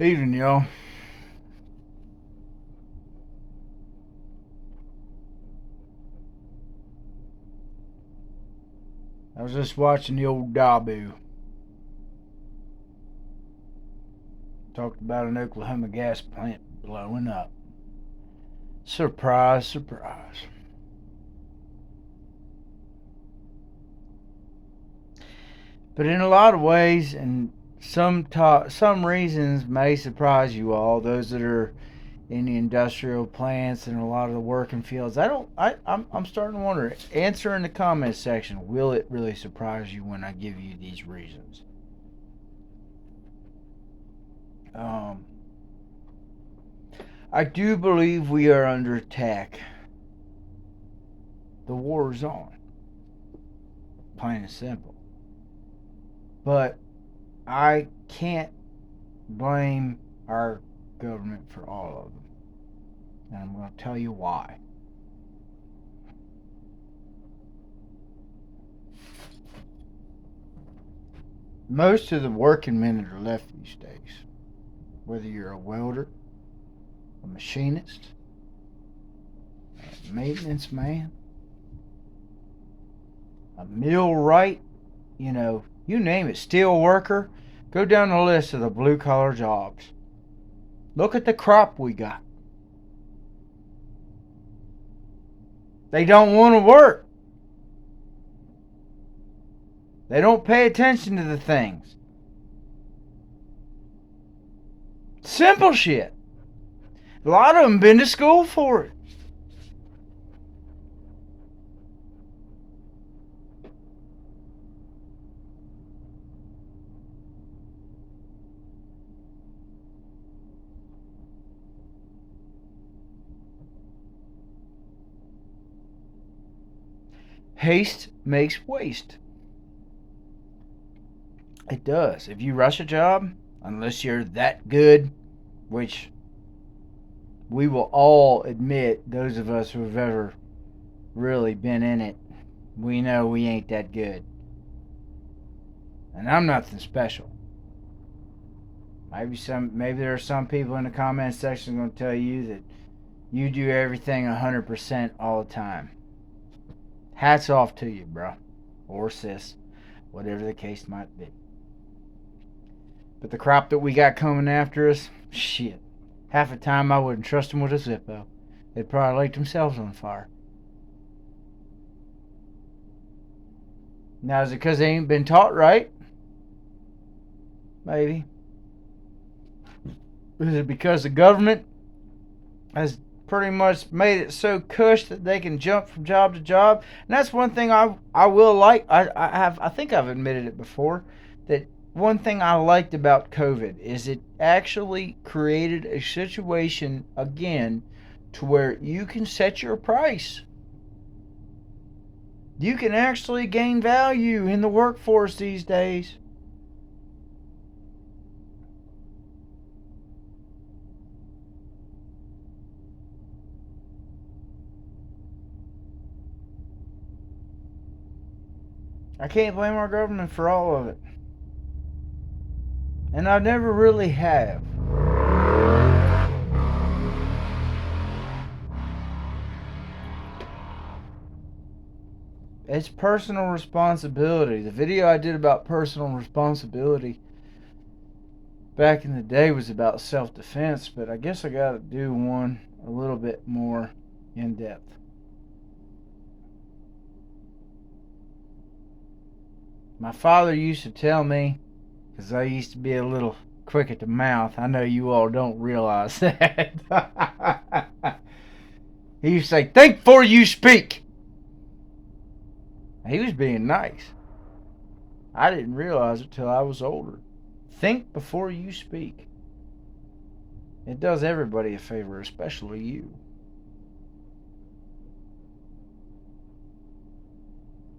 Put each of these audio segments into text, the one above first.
Evening, y'all. I was just watching the old Dabu. Talked about an Oklahoma gas plant blowing up. Surprise, surprise. But in a lot of ways, and some reasons may surprise you all, those that are in the industrial plants and a lot of the working fields. I'm starting to wonder. Answer in the comments section. Will it really surprise you when I give you these reasons? Um, I do believe we are under attack. The war is on. Plain and simple. But I can't blame our government for all of them. And I'm going to tell you why. Most of the working men that are left these days, whether you're a welder, a machinist, a maintenance man, a millwright, you name it, steel worker, go down the list of the blue collar jobs. Look at the crop we got. They don't want to work. They don't pay attention to the things. Simple shit. A lot of them been to school for it. Haste makes waste. It does. If you rush a job, unless you're that good, which we will all admit, those of us who have ever really been in it, we know we ain't that good. And I'm nothing special. Maybe there are some people in the comment section going to tell you that you do everything 100% all the time. Hats off to you, bro. Or sis. Whatever the case might be. But the crop that we got coming after us, shit. Half the time I wouldn't trust them with a Zippo. They'd probably light themselves on fire. Now, is it because they ain't been taught right? Maybe. Is it because the government has pretty much made it so cush that they can jump from job to job? And that's one thing I will like. I think I've admitted it before, that one thing I liked about COVID is it actually created a situation again to where you can set your price. You can actually gain value in the workforce these days. I can't blame our government for all of it. And I never really have. It's personal responsibility. The video I did about personal responsibility back in the day was about self-defense, but I guess I got to do one a little bit more in depth. My father used to tell me, because I used to be a little quick at the mouth. I know you all don't realize that. He used to say, think before you speak. He was being nice. I didn't realize it till I was older. Think before you speak. It does everybody a favor, especially you.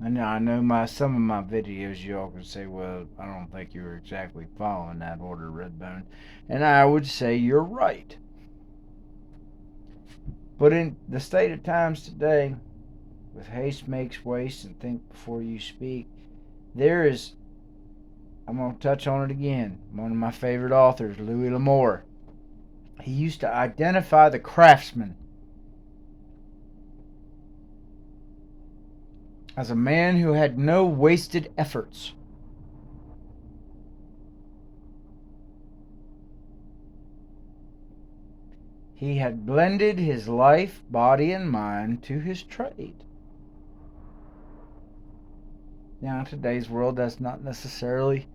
And I know some of my videos y'all can say, well, I don't think you were exactly following that order, Redbone. And I would say you're right. But in the state of times today, with haste makes waste and think before you speak, there is I'm going to touch on it again. One of my favorite authors, Louis L'Amour. He used to identify the craftsman as a man who had no wasted efforts. He had blended his life, body, and mind to his trade. Now, in today's world, that's not necessarily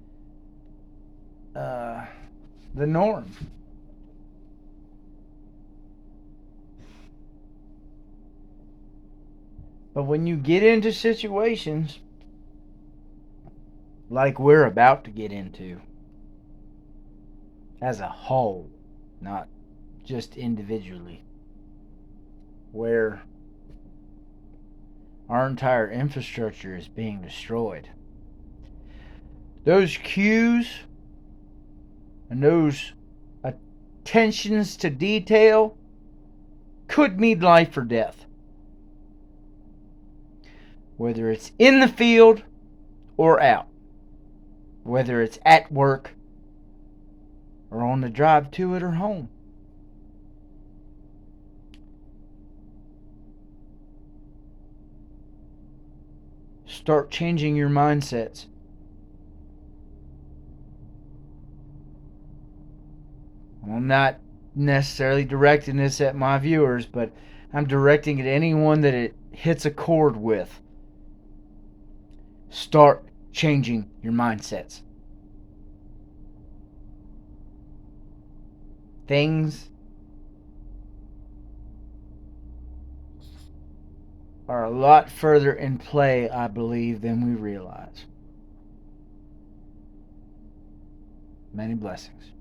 the norm. But when you get into situations like we're about to get into, as a whole, not just individually, where our entire infrastructure is being destroyed, those cues and those attentions to detail could mean life or death. Whether it's in the field or out. Whether it's at work or on the drive to it or home. Start changing your mindsets. I'm not necessarily directing this at my viewers, but I'm directing it at anyone that it hits a chord with. Start changing your mindsets. Things are a lot further in play, I believe, than we realize. Many blessings.